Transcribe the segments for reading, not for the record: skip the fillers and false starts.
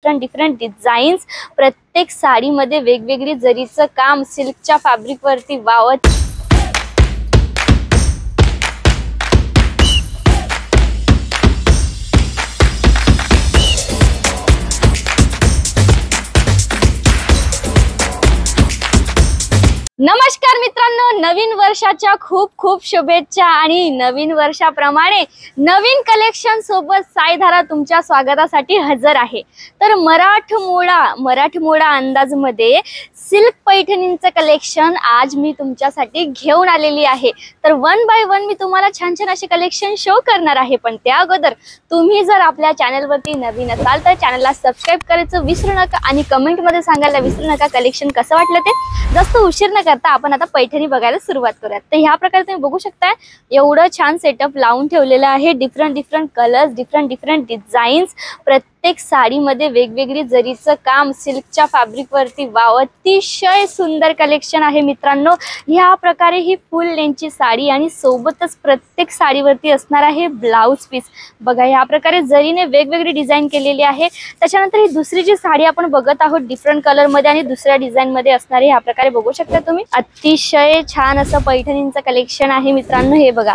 Different different designs, प्रत्येक साडीमध्ये वेगवेगळी जरीचं काम सिल्कच्या फॅब्रिक वरती वावत। नमस्कार मित्रांनो, नवीन वर्षाच्या खूप खूप शुभेच्छा आणि नवीन वर्षाप्रमाणे नवीन कलेक्शन सोबत साईधारा तुमच्या स्वागतासाठी हजर आहे। तर मराठमोळा अंदाज मध्ये सिल्क पैठणींचं कलेक्शन आज मी तुमच्यासाठी घेऊन आलेली आहे। तर वन बाय वन मी तुम्हाला छान छान असे कलेक्शन शो करणार आहे। पण त्या अगोदर तुम्ही जर आपल्या चॅनलवरती नवीन असाल तर चॅनलला सबस्क्राइब करायचं विसरू नका आणि कमेंट मध्ये सांगायला विसरू नका कलेक्शन कसं वाटलं ते। जास्त उशीर न करता आपण आता पैठणी बघायला सुरुवात करूयात। तर ह्या प्रकारे तुम्ही बघू शकता एवढं छान सेटअप लावून ठेवलेलं आहे। Different different colours, different different designs, प्रत्येक साडीमध्ये वेगवेगळी जरीचं काम सिल्कच्या फॅब्रिक वरती वाव। अतिशय सुंदर कलेक्शन आहे मित्रांनो। ह्या प्रकारे ही फुल लेंथची साडी आणि सोबतच प्रत्येक साडीवरती असणार आहे ब्लाउज पीस। बघा ह्या प्रकारे जरीने वेगवेगळी डिझाईन केलेली आहे। त्याच्यानंतर ही दुसरी जी साडी आपण बघत आहोत डिफरंट कलर मध्ये आणि दुसऱ्या डिझाईन मध्ये असणार आहे। ह्या प्रकारे बघू शकता तुम्ही अतिशय छान असं पैठणींचं कलेक्शन आहे मित्रांनो। हे बघा,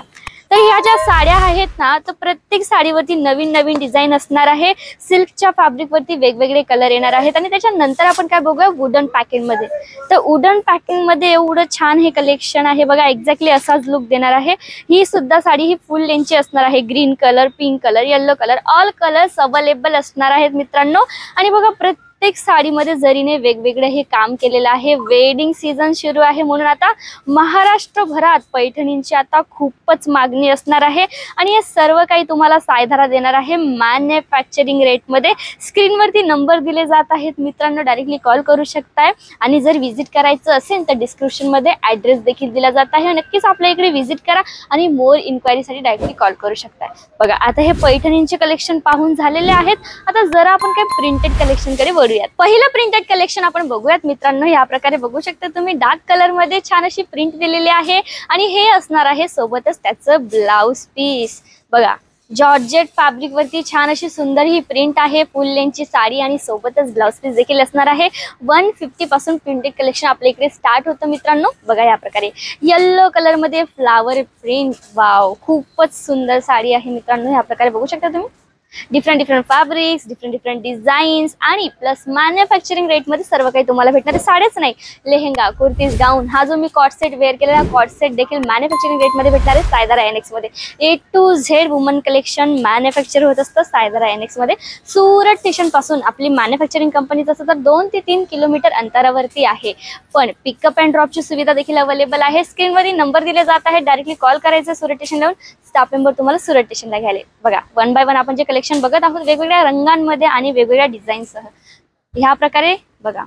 तर ह्या ज्या साड्या आहेत ना, तर प्रत्येक साडीवरती नवीन नवीन डिझाईन असणार आहे। सिल्कच्या फॅब्रिक वरती वेगवेगळे कलर येणार आहेत। आणि त्याच्यानंतर आपण काय बघूया वुडन पॅकिंग मध्ये। तर वुडन पॅकिंग मध्ये एवढं छान हे कलेक्शन आहे बघा, एक्झॅक्टली असाच लुक देणार आहे। ही सुद्धा साडी ही फुल लेंथची असणार आहे। Green colour, pink colour, yellow colour, all colours available असणार आहेत मित्रांनो। आणि बघा प्रत्येक साडीमध्ये जरीने वेगवेगळे हे काम केलेलं आहे। वेडिंग सीझन सुरू आहे म्हणून आता महाराष्ट्रभरात पैठणींची आता खूपच मागणी असणार आहे। आणि हे सर्व काही तुम्हाला साईधारा देणार आहे मॅन्युफॅक्चरिंग रेट मध्ये। स्क्रीनवरती नंबर दिले जात आहेत मित्रांनो, डायरेक्टली कॉल करू शकताय। आणि जर व्हिजिट करायचं असेल तर डिस्क्रिप्शन मध्ये ऍड्रेस देखील दिला जात आहे। नक्कीच आपल्या इकडे व्हिजिट करा आणि मोर इन्क्वायरीसाठी डायरेक्टली कॉल करू शकताय। बघा आता हे पैठणींचे कलेक्शन पाहून झालेले आहेत। आता जरा आपण काय प्रिंटेड कलेक्शन कडे वळूयात। पहिलं प्रिंटेड कलेक्शन आपण बघूयात मित्रांनो। या प्रकारे बघू शकता तुम्ही डार्क कलर मध्ये छान अशी प्रिंट दिलेली आहे आणि हे असणार आहे सोबतच त्याचं ब्लाउज पीस। बघा जॉर्जेट फॅब्रिक वरती छान अशी सुंदर ही प्रिंट आहे। फुल लेंथची साडी आणि सोबतच ब्लाउज पीस देखील असणार आहे। 150 पासून प्रिंटेड कलेक्शन आपल्या इकडे स्टार्ट होतं मित्रांनो। बघा या प्रकारे येलो कलर मध्ये फ्लावर प्रिंट, वाव खूपच सुंदर साडी आहे मित्रांनो। या प्रकारे बघू शकता तुम्ही different different fabrics, different different designs आणि प्लस मॅन्युफॅक्चरिंग रेट मध्ये सर्व काही तुम्हाला भेटणार आहे। साड्याच नाही, लेहंगा, कुर्तीज, गाऊन, हा जो मी कॉट सेट वेअर केलेला कॉट सेट देखील मॅन्युफॅक्चरिंग रेट मध्ये भेटणार आहे साईधारा एनएक्स मध्ये। A to Z woman collection manufacture होत असतं साईधारा एनएक्स मध्ये। सुरत स्टेशन पासून आपली मॅन्युफॅक्चरिंग कंपनीच असं तर 2 ते 3 किलोमीटर अंतरावरती आहे। पण पिकअप अँड ड्रॉपची सुविधा देखील अवेलेबल आहे। स्क्रीनवरती नंबर दिले जात आहे, डायरेक्टली कॉल करायचा सुरत स्टेशन लावून, स्टाफ मेंबर तुम्हाला सुरत स्टेशनला घ्यायला। बघा वन बाय वन आपण जे कलेक्शन बघत आहोत वेगवेगळ्या रंगांमध्ये आणि वेगवेगळ्या डिझाईनसह। ह्या प्रकारे बघा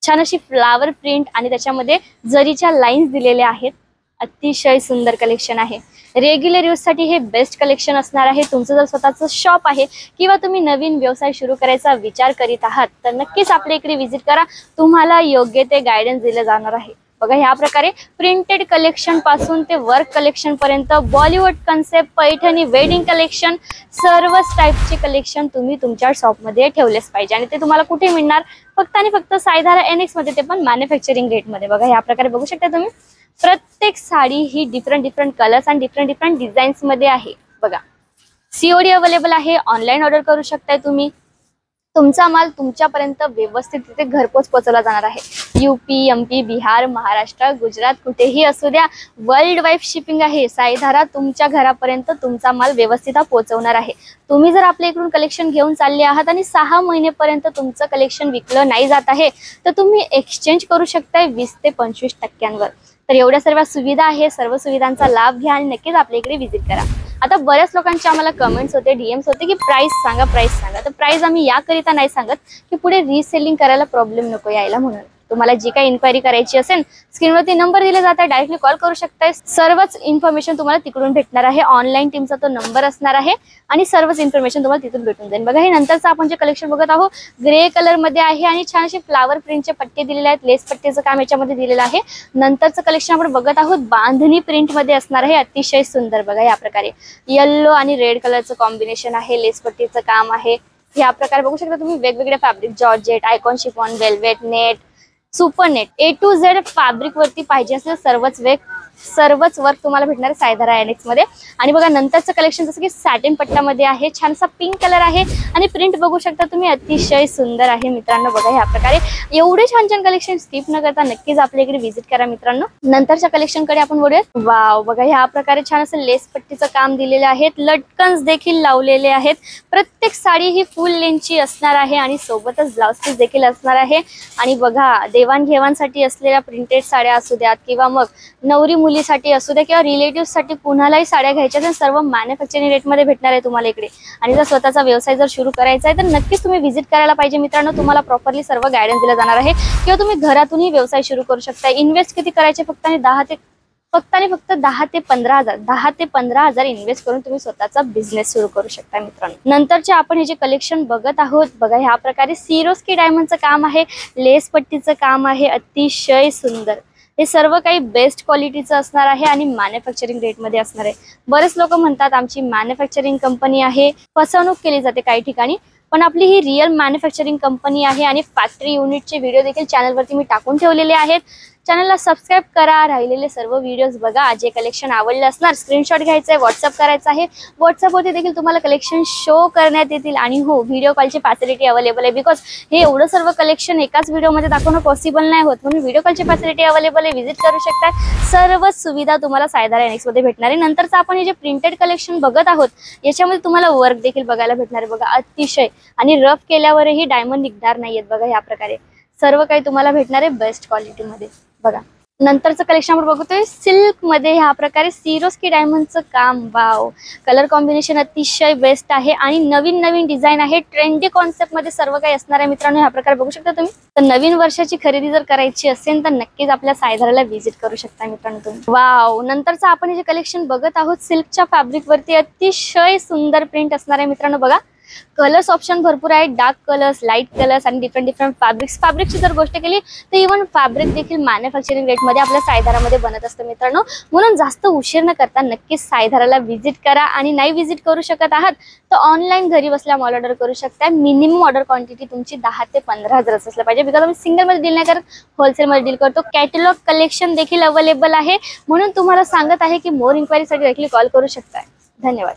छान अशी फ्लावर प्रिंट आणि त्याच्यामध्ये जरीच्या लाईन्स दिलेल्या आहेत। अतिशय सुंदर कलेक्शन आहे। रेग्युलर यूज साठी हे बेस्ट कलेक्शन असणार आहे। तुमचं जर स्वतःचं शॉप आहे किंवा तुम्ही नवीन व्यवसाय सुरू करायचा विचार करीत आहात तर नक्कीच आपल्या इकडे व्हिजिट करा, तुम्हाला योग्य ते गायडन्स दिले जाणार आहे। बघा ह्या प्रकारे प्रिंटेड कलेक्शन पासून ते वर्क कलेक्शन पर्यंत Bollywood concept, Paithani, wedding collection, सर्वच टाइपचे कलेक्शन तुम्ही तुमच्या शॉप मध्ये ठेवलेच पाहिजे। आणि ते तुम्हाला कुठे मिळणार? फक्त आणि फक्त साईधारा एनएक्स मध्ये, ते पण मॅन्युफॅक्चरिंग रेट मध्ये। बघा ह्या प्रकारे बघू शकता तुम्ही प्रत्येक साडी ही डिफरंट डिफरंट कलर्स आणि डिफरंट डिफरंट डिझाईन्स मध्ये आहे। बघा सीओडी अवेलेबल आहे, ऑनलाईन ऑर्डर करू शकताय तुम्ही। तुमचा माल तुमच्यापर्यंत व्यवस्थित तिथे घरपोच पोहोचवला जाणार आहे। यूपी, एमपी, बिहार, महाराष्ट्र, गुजरात कुठेही असू द्या, वर्ल्ड वाईड शिपिंग आहे। साईधारा तुमच्या घरापर्यंत तुमचा माल व्यवस्थित पोहोचवणार आहे। तुम्ही जर आपल्या इकडून कलेक्शन घेऊन चालले आहात आणि 6 महिनेपर्यंत तुमचं कलेक्शन विकलं नाही जात आहे तर तुम्ही एक्सचेंज करू शकताय 20 ते 25%वर। तर एवढ्या सर्व सुविधा आहे, सर्व सुविधांचा लाभ घ्या आणि नक्कीच आपल्या इकडे व्हिजिट करा। आता बऱ्याच लोकांचे आम्हाला कमेंट्स होते, डीएम्स होते की प्राइस सांगा, प्राइस सांगा। तर प्राइस आम्ही याकरिता नाही सांगत की पुढे रिसेलिंग करायला प्रॉब्लेम नको यायला म्हणून। तुम्हाला जी काही इन्क्वायरी करायची असेल स्क्रीनवरती नंबर दिले जातात, डायरेक्टली कॉल करू शकताय। सर्वच इन्फॉर्मेशन तुम्हाला तिकडून भेटणार आहे। ऑनलाईन टीमचा तो नंबर असणार आहे आणि सर्वच इन्फॉर्मेशन तुम्हाला तिथून भेटून जाईल। बघा हे नंतरचं आपण जे कलेक्शन बघत आहोत ग्रे कलर मध्ये आहे आणि छान असे फ्लावर प्रिंटचे पट्टे दिलेले आहेत। लेस पट्टेचं काम याच्यामध्ये दिलेलं आहे। नंतरचं कलेक्शन आपण बघत आहोत बांधणी प्रिंट मध्ये असणार आहे। अतिशय सुंदर बघा या प्रकारे येलो आणि रेड कलरचं कॉम्बिनेशन आहे। लेस पट्टीचं काम आहे। ह्या प्रकारे बघू शकता तुम्ही वेगवेगळे fabric, georgette, icon chiffon, velvet, net, super net, A to Z fabric वरती पाहिजे असेल सर्वच वर्क तुम्हाला भेटणार आहे सायधारा एनेक्स मध्ये। आणि बघा नंतरचं कलेक्शन जसं की सॅटिन पट्ट्यामध्ये आहे, छानसा पिंक कलर आहे आणि प्रिंट बघू शकता तुम्ही अतिशय सुंदर आहे मित्रांनो। बघा ह्या प्रकारे एवढे छान छान कलेक्शन स्किप न करता नक्कीच आपल्या इकडे व्हिजिट करा मित्रांनो। नंतरच्या कलेक्शन कडे आपण वळूयात। वाव, बघा ह्या प्रकारे छान असं लेस पट्टीचं काम दिलेले आहेत, लटकन्स देखील लावलेले आहेत। प्रत्येक साडी ही फुल लेंथची असणार आहे आणि सोबतच ब्लाउज पीस देखील असणार आहे। आणि बघा देवाणघेवाणसाठी असलेल्या प्रिंटेड साड्या असू द्यात किंवा मग नवरी मुलीसाठी असू द्या किंवा रिलेटिव्ह साठी कुणालाही साड्या घ्यायच्या तर सर्व मॅन्युफॅक्चरिंग रेट मध्ये भेटणार आहे तुम्हाला इकडे। आणि जर स्वतःचा व्यवसाय जर सुरू करायचा आहे तर नक्कीच तुम्ही व्हिजिट करायला पाहिजे मित्रांनो। तुम्हाला प्रॉपरली सर्व गायडन्स दिला जाणार आहे किंवा तुम्ही घरातूनही व्यवसाय सुरू करू शकता। इन्व्हेस्ट किती करायचे फक्त आणि फक्त 10 ते 15 हजार इन्व्हेस्ट करून तुम्ही स्वतःचा बिझनेस सुरू करू शकता मित्रांनो। नंतरचे आपण हे जे कलेक्शन बघत आहोत, बघा ह्या प्रकारे सिरोस्की डायमंडचं काम आहे, लेस पट्टीचं काम आहे, अतिशय सुंदर। हे सर्व काही बेस्ट क्वालिटीचं असणार आहे आणि मॅन्युफॅक्चरिंग रेट मध्ये असणार आहे। बरेच लोक म्हणतात आमची मॅन्युफॅक्चरिंग कंपनी आहे, फसवणूक केली जाते काही ठिकाणी, पण आपली ही रिअल मॅन्युफॅक्चरिंग कंपनी आहे आणि फॅक्टरी युनिटचे व्हिडिओ देखील चॅनलवरती मी टाकून ठेवलेले आहेत। चॅनलला सबस्क्राइब करा, राहिलेले सर्व व्हिडिओज बघा। जे कलेक्शन आवडले असणार स्क्रीनशॉट घ्यायचा आहे, व्हॉट्सअप करायचा आहे। व्हॉट्सअपवरती देखील तुम्हाला कलेक्शन शो करण्यात येतील आणि हो व्हिडिओ कॉलची फॅसिलिटी अवेलेबल आहे, बिकॉज हे एवढं सर्व कलेक्शन एकाच व्हिडिओमध्ये दाखवणं पॉसिबल नाही होत, म्हणून व्हिडिओ कॉलची फॅसिलिटी अवेलेबल आहे, व्हिजिट करू शकता। सर्व सुविधा तुम्हाला सायधारा एनेक्स मध्ये भेटणार आहे। नंतरचं आपण हे जे प्रिंटेड कलेक्शन बघत आहोत याच्यामध्ये तुम्हाला वर्क देखील बघायला भेटणार आहे बघा अतिशय, आणि रफ केल्यावरही डायमंड निघणार नाहीयेत। बघा ह्या प्रकारे सर्व काही तुम्हाला भेटणार आहे बेस्ट क्वालिटी मध्ये। बघा नंतरचं कलेक्शन आपण बघतोय सिल्क मध्ये ह्या प्रकारे सिरोस्की डायमंडचं काम। वाव, कलर कॉम्बिनेशन अतिशय बेस्ट आहे आणि नवीन डिझाईन आहे, ट्रेंडी कॉन्सेप्ट मध्ये सर्व काही असणार आहे मित्रांनो। ह्या प्रकारे बघू शकता तुम्ही। तर नवीन वर्षाची खरेदी जर करायची असेल तर नक्कीच आपल्या सायधाराला व्हिजिट करू शकता मित्रांनो तुम्ही। वाव, नंतरचं आपण हे जे कलेक्शन बघत आहोत सिल्कच्या फॅब्रिक वरती अतिशय सुंदर प्रिंट असणार आहे मित्रांनो। बघा कलर्स ऑप्शन भरपूर आहेत, डार्क कलर्स, लाईट कलर्स आणि डिफरंट फॅब्रिक्सची जर गोष्ट केली तर इव्हन फॅब्रिक देखील मॅन्युफॅक्चरिंग रेट मध्ये आपल्या सायधारामध्ये बनत असतं मित्रांनो। म्हणून जास्त उशीर न करता नक्कीच सायधाराला व्हिजिट करा आणि नाही व्हिजिट करू शकत आहात तर ऑनलाईन घरी बसल्या मॉल ऑर्डर करू शकता। मिनिमम ऑर्डर क्वांटिटी तुमची 10 ते 15 हजार असलं पाहिजे, बिकॉज आम्ही सिंगल मध्ये डील नाही करत, होलसेल मध्ये डील करतो। कॅटलॉग कलेक्शन देखील अवेलेबल आहे, म्हणून तुम्हाला सांगत आहे की मोर इन्क्वायरीसाठी डायरेक्टली कॉल करू शकता। धन्यवाद।